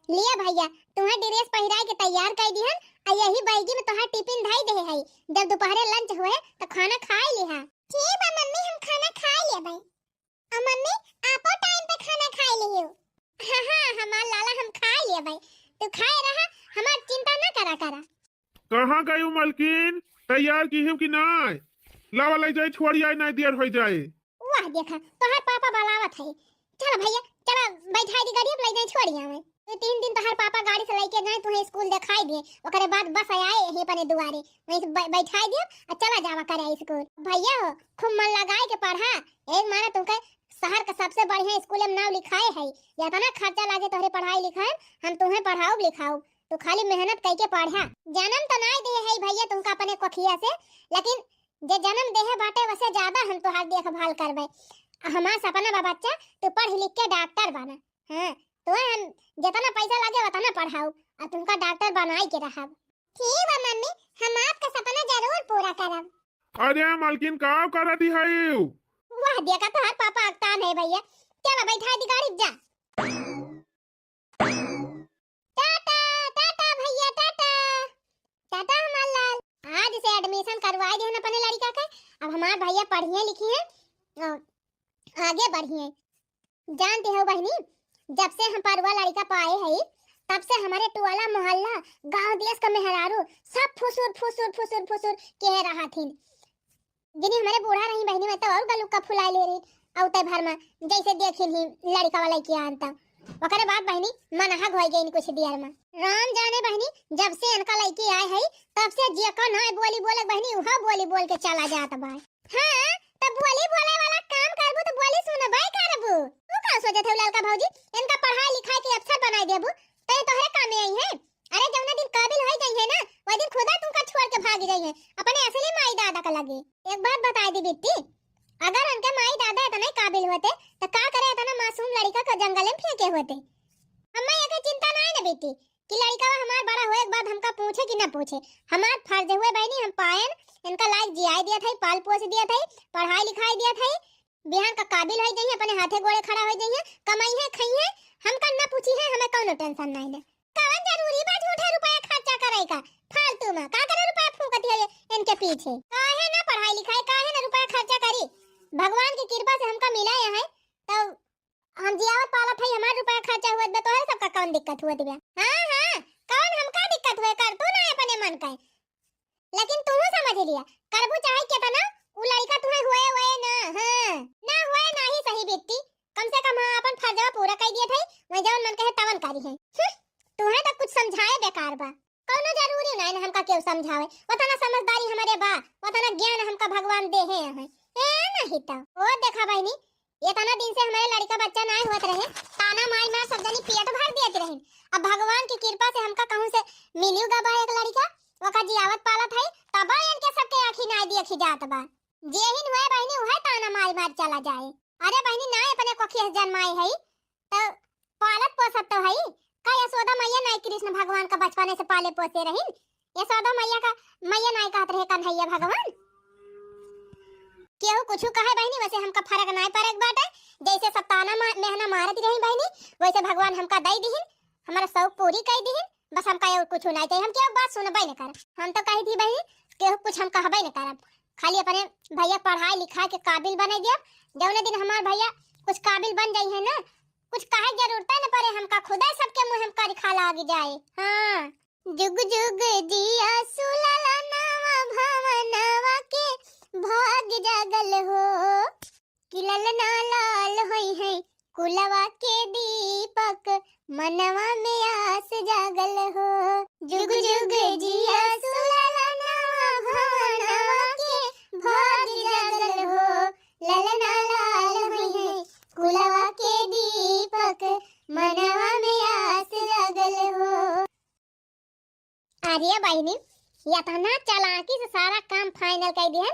लिया भैया तुम्हारे ड्रेस पहिराए के तैयार कर दिहन आ यही बैगी में तोहार टिफिन धाई दे है। जब दोपहरे लंच होए तो खाना खाए लिहा। ठीक बा मम्मी हम खाना खा लेबै। आ मम्मी आपो टाइम पे खाना खाए लियो। हां हां हमार लाला हम खा लेबै। तू खाए रहा हमार चिंता ना करा करा। कहाँ गई हो मलकिन? तैयार की हो कि नहीं? लावा ले जाए छोड़ी आई नहीं देर हो जाए। वाह देखा तोहार पापा बुलावत है। चल भैया चल बैठाई दी गाड़ी पे ले जाए छोड़ी आवे। तो 3 दिन तोहार पापा गाड़ी से लेके जाए तुहे स्कूल दिखाई दे ओकरे बाद बस आए यही पने दुआरे वहीं से बैठाई दियो और चला जावा करे स्कूल। भैया हो खूब मन लगाए के पढ़ा। एक माने तुमके शहर का सबसे बढ़िया स्कूल में नाम लिखाए है। या तना खर्चा लागे तोहरे पढ़ाई लिखाई हम तुम्हें पढ़ाओ लिखाओ तो खाली मेहनत करके पढ़ा। जन्म तो नहीं दे है भैया तुमका अपने कोखिया से लेकिन जे जन्म दे है बाटे वैसे ज्यादा हम तोहार देखभाल करबे। हमार सपना बा बच्चा तू पढ़ लिख के डॉक्टर बना। हां तो हम जितना पैसा लगे उतना पढ़ाओ और तुमका डॉक्टर बनाई के रहब। ठीक है मम्मी हम आपका सपना जरूर पूरा करब। अरे मलकिन का कर दी है? वाह देखा तो हर पापा अगतान है भैया। चलो बैठा दी गाड़ी जा। टाटा टाटा भैया टाटा टाटा हमार लाल। आज से एडमिशन करवा दिए ना अपने लड़का का। अब हमार भैया पढ़िए लिखी है और आगे बढ़िए। जानते हो बहनी जब से हम परवा लड़का पाए हैं तब से हमारे टोला मोहल्ला गांव देश का मेहरारू सब फुसुर फुसुर फुसुर फुसुर कह रहा थी। जिन्हें हमारे बूढ़ा रही बहनी में तो और गलू का फुला ले रही औते भर में जैसे देखी ही लड़का वाला किया अंता ओकरे बाद बहनी मनहा होई गई कुछ देर में। राम जाने बहनी जब से इनका लड़की आए है तब से जे कौन है बोली बोले बहनी वह बोली बोल के चला जाता बा। हां तब बोली बोले वाला काम करबू तो बोली सुनबे करबू। तू का सोचत है लड़का भौजी इनका पढ़ाई लिखाई के अफसर बनाई देबू तो तोहरे काम में आई है। अरे जौना दिन काबिल हो गई है ना वो दिन खुदा तुमका छोड़ के भाग गई है अपने असली माई दादा का लगे। एक बात बता दी बिट्टी अगर उनके माई दादा इतने काबिल होते तो का करे इतना मासूम लड़का को जंगल में फेंके होते। हमें ये चिंता नहीं ना बेटी कि लड़का हमार बड़ा होए के बाद हमका पूछे कि ना पूछे। हमार फर्ज हुए बहनी हम पायन इनका लाइफ जियाई दिया था पाल पोस दिया था पढ़ाई लिखाई दिया था बिहान का काबिल हो गई है अपने हाथे गोड़े खड़ा हो गई है कमाई है खाई है हमका ना पूछी है हमें कौनो टेंशन नहीं है। कौन जरूरी बा झूठे रुपया खर्चा करे का फालतू में का करे रुपया फूकती है इनके पीछे काहे ना पढ़ाई लिखाई काहे ना रुपया खर्चा करी। भगवान की कृपा से हमका मिला है तो हम जियावत पालत है हमार रुपया खर्चा हुआ तो है सबका कौन दिक्कत हुआ दिया। हां हां कौन हमका दिक्कत हुए कर तू ना अपने मन का लेकिन तू समझ लिया करबू चाहे केतना उ लड़का तुम्हें हुए हुए ना। हां ना हुए नहीं सही बेटी कम से कम अपन फर्ज पूरा कर दिया था मैं जवन मन कहे तवन करी है। तुम्हें तो कुछ समझाए बेकार बा कोनो जरूरी नहीं ना हमका क्यों समझावे उतना समझदारी हमारे बा उतना ज्ञान हमका भगवान दे है ए नहीं तो ओ देखा बहनी ये तना दिन से हमारे लड़का बच्चा नहीं होत रहे ताना मार मार सब जनी पेट भर देत रहे। अब भगवान की कृपा से हमका कहूं से मिलियोगा बा एक लड़का ओका जियावत पालत है तब इनके सबके आंखी नहीं देखी जात बा। जेहिन हुए बहनी वह ताना मार मार चला जाए। अरे बहनी ना अपने कोखी जन्माई है तो पालत पोसत तो है का यशोदा मैया नहीं कृष्ण भगवान का बचपने से पाले पोसे रही। यशोदा मैया का मैया नहीं कहत रहे कन्हैया भगवान केहू कुछ कहे बहनी वैसे हमका फर्क नहीं पड़े बाटे जैसे सब ताना मेहना मारती रही बहनी वैसे भगवान हमका दई दीहिन हमारा शौक पूरी कर दीहिन बस हमका और कुछ नहीं चाहिए। हम केहू बात सुनबे न कर हम तो कही थी बहनी केहू कुछ हम कहबे न करब खाली अपने भैया पढ़ाई लिखाई के काबिल बने दिया। जौने दिन हमार भैया कुछ काबिल बन जाई है ना कुछ कहे जरूरत न पड़े हमका खुदा सबके मुंह हमका दिखा लाग जाए। हां जुग जुग जिया सुलाला नवा भावनवा के भाग जागल हो कि ललना लाल होई है कुलवा के दीपक मनवा में आस जागल हो। जुग जुग जिया सुलाला नवा भावनवा के भाग जागल हो ललना लाल होई है कुलवा के दीपक मनवा में आस जागल हो। अरे बहनी या तना चालाकी से सारा काम फाइनल कर दिया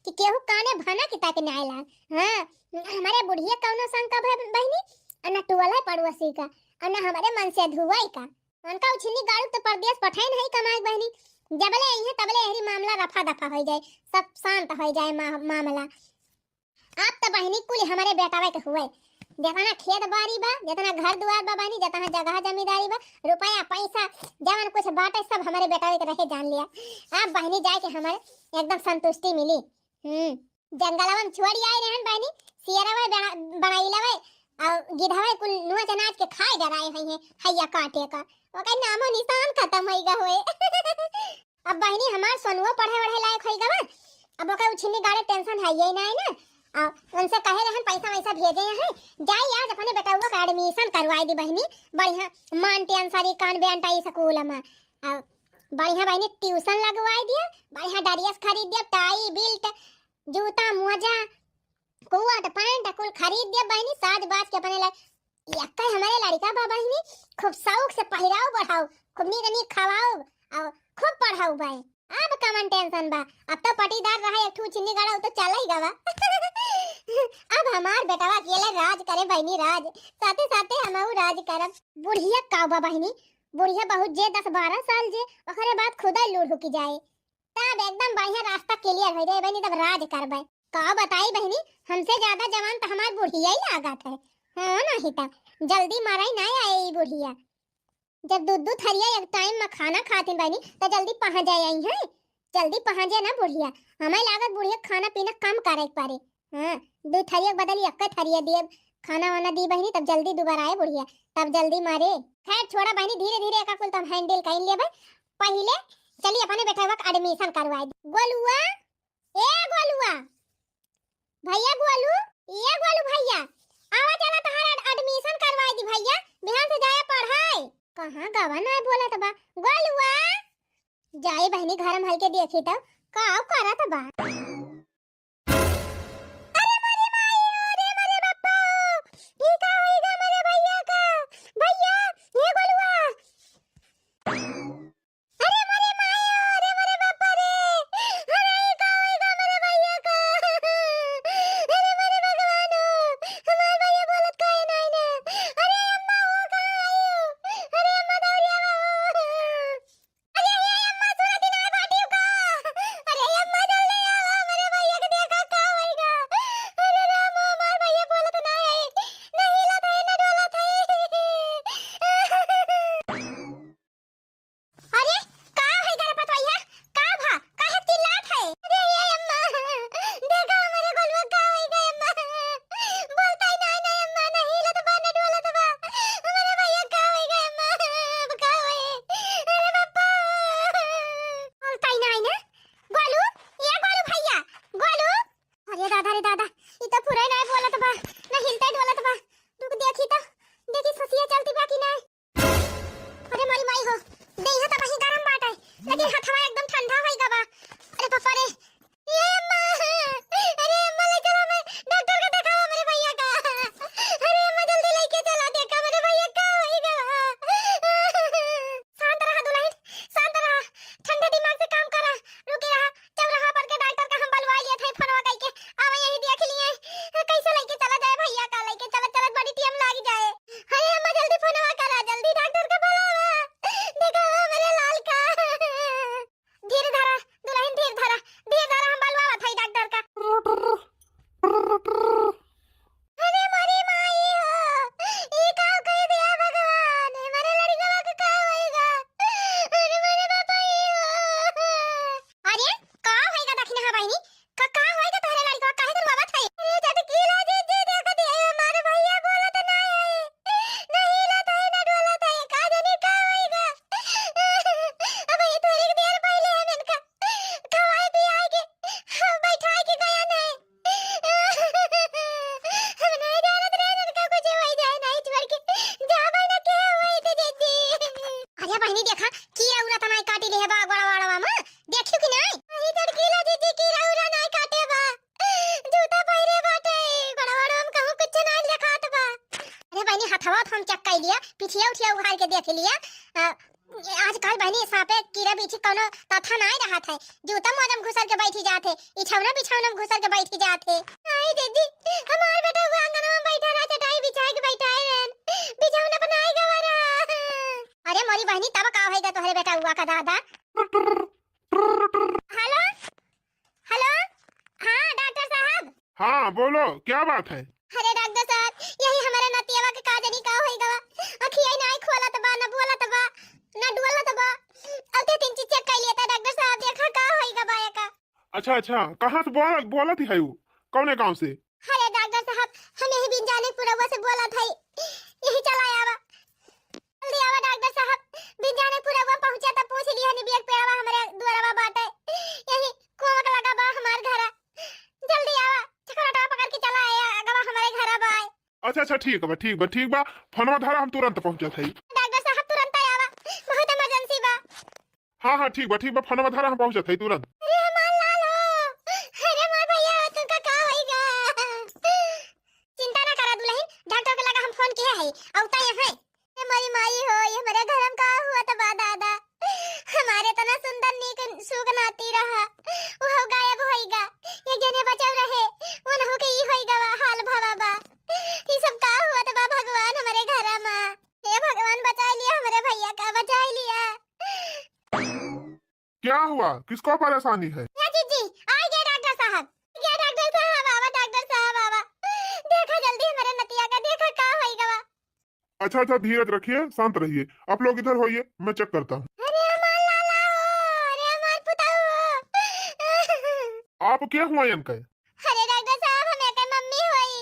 कि केहू काने भना की तक नहीं आइला। हां हमारे बुढ़िया कौनो संग का बहनी अना टोला पड़ोसी का अना हमारे मन से धुआई का उनका उछनी गाड़ू तो परदेश पठाई नहीं कमाई बहनी जबले आई है तबले एरी मामला रफा दफा हो जाए सब शांत हो जाए मामला। आप तो बहनी कुल हमारे बेटावे के हुए जितना खेत बाड़ी बा, जितना घर दुआर बा बानी, जितना जगह जमींदारी बा, रुपया पैसा जवन कुछ बाटे सब हमारे बेटा के रहे जान लिया। अब बहनी जाए के हमारे एकदम संतुष्टि मिली। जंगलवा में छोड़ी आई रहन बहनी, सियरवा बनाई लवे और गिधवा कुल नुआ चनाच के खाए डराए हैं हैया काटे का। ओकर नामो निशान खत्म होइगा होए। अब बहनी हमार सोनुओ पढ़े वढ़े लायक होइगा बा। अब ओकर उछिनी गाड़े टेंशन है ही ना आ, उनसे कहे रहन पैसा वैसा भेजे हैं, जाई आज अपने बेटा का एडमिशन करवाई दी बहनी बढ़िया मानते अंसारी कॉन्वेंट आई स्कूल में। बढ़िया बहनी ट्यूशन लगवाई दिया, बढ़िया ड्रेस खरीद दिया, टाई बेल्ट जूता मोजा कोट पैंट कुल खरीद दिया बहनी, साज बाज के अपने लाए यक्का हमारे लड़का बा बहनी खूब शौक से पहिराओ बढ़ाओ, खूब नीक खवाओ और खूब पढ़ाओ भाई। अब कमन टेंशन बा, अब तो पटीदार रहा एक ठू चिन्नी गाड़ा तो चला ही गवा। अब हमार बेटावा अकेले राज करे बहनी राज, साथे साथे हमहू राज करब। बुढ़िया का बा बहनी, बुढ़िया बहुत जे 10-12 साल जे ओकरे बाद खुदा लूढ़ होकी जाए, तब एकदम बढ़िया रास्ता क्लियर हो जाए बहनी, तब राज करबे। का बताई बहनी हमसे ज्यादा जवान तो हमार बुढ़िया ही लागत है। हाँ नहीं तो जल्दी मराई ना आए बुढ़िया, जब दूध थरिया एक टाइम में खाना खाती बहनी तो जल्दी पहुंच जाए आई है, जल्दी पहुंच जाए ना बुढ़िया। हमें लागत बुढ़िया खाना पीना कम करे पारे। हाँ दूध थरिया बदली एक थरिया दिए खाना वाना दी बहनी, तब जल्दी दोबारा आए बुढ़िया, तब जल्दी मारे। खैर छोड़ा बहनी, धीरे धीरे एक कुल तब हैंडल कर लेबे। पहले चलिए अपने बेटा का एडमिशन करवाई दी। गोलुआ ए गोलुआ भैया, गोलू ये गोलू भैया आवा चला तहार एडमिशन करवाई दी भैया, बिहान से जाए पढ़ाई। कहां गवा ना बोला तबा गोलुआ जाए बहनी घर में हल्के देखी तो का करा तबा। अरे मेरे माई, अरे मेरे बापा ई का होइगा मेरे भैया का, भैया ये गोलुआ। अरे मेरे माई, अरे मेरे बापा रे, अरे ई का होइगा मेरे भैया का। अरे मेरे भगवान हमार भैया बोलत काहे नहीं ना। अरे अम्मा वो कहां आयो, अरे अम्मा दौड़िया बाबू, अरे अम्मा सुनत ना बाटियो का, अरे अम्मा जल्दी आओ मेरे भैया के देखा का होइगा। अरे राम हमार भैया बोलत ना है, नहीं हिलत है ना डोलत है। अरे का है गर पतवैया, का भा काहे चिल्लात है। अरे ये अम्मा देखा मेरे गोलुआ का होइगा अम्मा, बोलता ही नहीं नहीं अम्मा, नहीं हिलत बा ना डोलत बा, मेरे भैया का होइगा अम्मा, का होए। अरे बापा बोलता ही नहीं ना गोलू, ये गोलू भैया गोलू। अरे दादा रे दादा ई तो पूरा नहीं बोलत बा ना हिलते डोलत बा, तू देखी तो देखी ससिया चलती बा कि नहीं। अरे मारी माई हो देह तो वही गरम बाटे लेकिन हथवा एकदम ठंडा होइगा बा। अरे पापा रे ये अम्मा, अरे अम्मा ले चलो मैं डॉक्टर को दिखाओ मेरे भैया का। अरे अम्मा जल्दी लेके चला देखा मेरे भैया का होइगा। शांत रहा दुल्हन, शांत रहा, ठंडे दिमाग से काम करा, रुके रहा। चौराहा पर के डॉक्टर का हम बुलवा लिए थे फोनवा करके, आवे यही देख लिए कैसे लेके चला जाए भैया का, लेके चलत चलत बड़ी टाइम लाग जाए। अरे अम्मा जल्दी फोनवा करा, जल्दी डॉक्टर को बुलावा, देखो मेरे लाल का। धीरे धरा दुल्हन, धीरे धरा हम बुलवावा था डॉक्टर का। अरे मारी माई हो ई का कह दिया भगवान, मेरे लड़का का का होएगा। अरे मेरे बाबा ई हो। अरे का होएगा दक्षिण हा बहिनी, का होएगा तोरे लड़का काहे दूर बाबा थाई। अरे जद कीला जी देख दे हमारे भैया बोलत ना है, नहीं हिलत है ना डोलत है, का जाने का होएगा। अब ये थोड़ी देर पहले हम इनका खवाए पियाए के बैठाए के गया नहीं। हम नहीं जानत रहे इनका कुछ हो जाए, नहीं छोड़ के जाबे ना के होई ते दीदी। अरे बहनी देखा कीड़ा उड़ा त नहीं काटी ले बा गोड़वाड़वा में, देखियो कि नहीं। अरे तड़कीला दीदी कीड़ा उड़ा नहीं काटे बा, जूता पहिरे बाटे, गोड़वाड़वा में कहूं कुछ नहीं लिखात बा। अरे बहनी हथवा हम चेक कर लिया, पिछिया उठिया उखाड़ के देख लिया। आजकल बहनी सांपे कीड़ा बिच्छी कोनो तथा नहीं रहा था, जूता मोजा में घुसल के बैठी जाते, इछौना बिछौना में घुसल के बैठी जाते। आई दीदी हमार बेटा वो आंगन में बैठा रहा, चटाई बिछा के बैठा है रहन, बिछौना पर नहीं गवारा। अरे मोरी बहनी तब का होएगा तोहरे बेटा हुआ का दादा। हेलो हेलो हाँ डॉक्टर साहब। हाँ बोलो क्या बात है। अरे डॉक्टर साहब यही अच्छा अच्छा, कहाँ से बोला थी है वो? कौन गांव से? अरे डॉक्टर साहब, हम यही बिन जाने पुरवा से बोला था, यही चला आवा। जल्दी आवा डॉक्टर साहब, बिन जाने पुरवा पहुंचा तो पूछ लिया नि बियक पेड़वा हमारे द्वारवा बाटे, यही कोक लगा बा हमार घरा। जल्दी आवा, चकराटा पकड़ के चला आया अगवा हमारे घरा बा। अच्छा ठीक बा, फोनवा धरा, हम तुरंत पहुंचत हई। डॉक्टर साहब तुरंत आवा, बहुत इमरजेंसी बा। हाँ ठीक बा, फोनवा धरा, हम पहुंचत हई तुरंत। अरे हमार लाल हो, अरे मोर भैया तुमका का होइगा? चिंता ना करा दुल्हन, डॉक्टर के लगा हम फोन किए है, औता यहाँ। ये मेरी माई हो, ये मेरे घर में का हुआ तो बा दादा, हमारे तना सुंदर नीक सुग नाती रहा, वो हो गायब होइगा, ये जने बचाव रहे, वो न हो के ई होइगा हाल भावा बा। ये सब का हुआ तो बा भगवान हमारे घर में, हे भगवान बचा लिया हमारे भैया का, बचा लिया। क्या हुआ, किसको परेशानी है? या जीजी, आ गया डॉक्टर साहब, गया डॉक्टर साहब, आवा डॉक्टर साहब आवा, देखा जल्दी हमारे नतिया का, देखा का होइगा बा। अच्छा, धीरज रखिए, शांत रहिए। आप लोग इधर होइए, मैं चेक करता हूँ। अरे हमार लाला हो, अरे हमार पुताऊ हो। आप क्या हुआ इनके? अरे डॉक्टर साहब, हमें के मम्मी होई,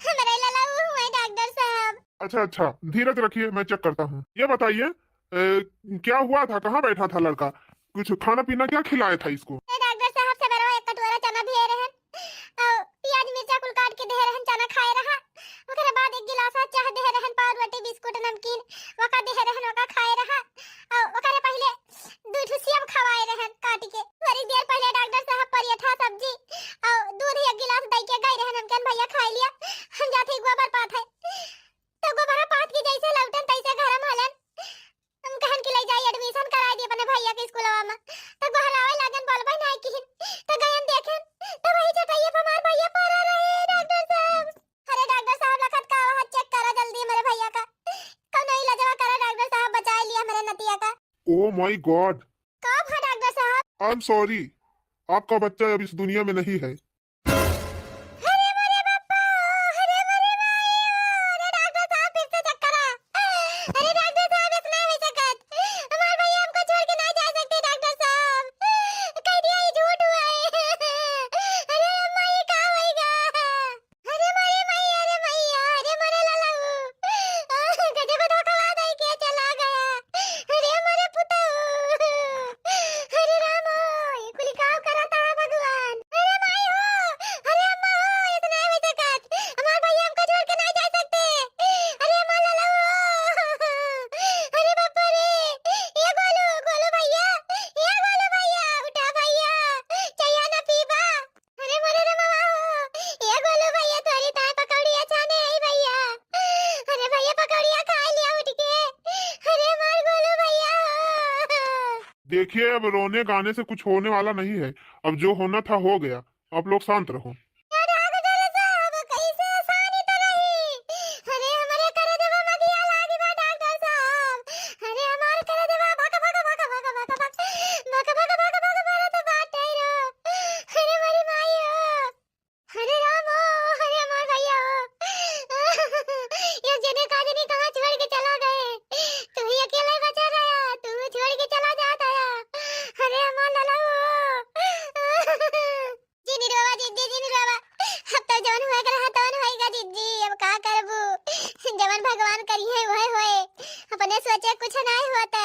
हमारे लाला हुए डॉक्टर साहब। अच्छा, धीरज रखिए, मैं चेक करता हूँ। ये बताइए, क्या हुआ था, कहाँ बैठा था लड़का? कुछ खाना पीना क्या खिलाया था इसको? डॉक्टर साहब से बरवा एक कटोरा चना भी रहन, और प्याज मिर्चा कुल काट के दे रहन, चना खाए रहा, ओकरे बाद एक गिलास चाह दे रहन, पाव रोटी बिस्कुट नमकीन वका दे रहन, वका खाए रहा, और ओकरे पहले दूध सेब खवाए रहन काट के। थोड़ी देर पहले डॉक्टर साहब पराठा सब्जी और दूध एक गिलास दे के गए रहन, हमकन भैया खा लिया। हम जाते गोबर पात है, तो गोबर पात की जैसे लौटन तैसे घर में हलन, हम कहन के ले जाई एडमिशन करा दी अपने भैया के स्कूलवा में, तो घर आवे लागन बोलबे नहीं की, तो गयन देखें तो वही चटाइए पे हमार भैया पड़ा रहे डॉक्टर साहब। अरे डॉक्टर साहब लखत का हाथ चेक करा जल्दी मेरे भैया का, कब नहीं लजवा करा डॉक्टर साहब, बचा लिया मेरे नतिया का। ओह माय गॉड, कब है डॉक्टर साहब? आई एम सॉरी, आपका बच्चा अब इस दुनिया में नहीं है। अरे मेरे बापा, अरे मेरे माई, अरे डॉक्टर साहब फिर से चेक करा। अरे डॉक्टर साहब इतना हो सकत, हमार भैया हमको छोड़ के नहीं जा सकते डॉक्टर साहब, कह दिया ये झूठ हुआ है। अरे अम्मा ये का होएगा? अरे मेरे माई, अरे मैया, अरे मेरे लाला गजब धोखा दे के चला गया। अरे मेरे पुताऊ, अरे राम ये कुल काव करता है भगवान। अरे माई हो, अरे अम्मा हो, इतना हो सकत, हमार भैया हमको छोड़ के नहीं जा सकते। अरे अम्मा लाला हो, अरे बापा रे, ये गोलू भैया, ये गोलू भैया, उठा भैया, चाहिए ना पीबा। अरे मोरे रे मामा हो, ये गोलू भैया थोड़ी ताय पकौड़िया छाने आई भैया। अरे भैया पकौड़िया खा लिया उठ के। अरे मार गोलू भैया हो। देखिए, अब रोने गाने से कुछ होने वाला नहीं है, अब जो होना था हो गया, आप लोग शांत रहो। डॉक्टर साहब कैसे आसानी तो रही, अरे हमारे करे देवा मगिया लागी बा डॉक्टर साहब, अरे हमारे करे देवा भक भक भक भक भक भक भक भक भक भक मारा तो बाटे रो। अरे मेरी माई हो, अरे राम हो, अरे हमार भैया हो, ये जने का जने कहां छोड़ के चला गए, तू ही अकेले बचा रहा, तू छोड़ के चला जाता है। अरे हमार लाला हो, जिनी रोवा जिद्दी जिनी रोवा, अब तो जवन हुआ कर तवन होएगा जिद्दी, अब का करबू, जवन भगवान करी है वह होए, अपने सोचे कुछ नहीं होता।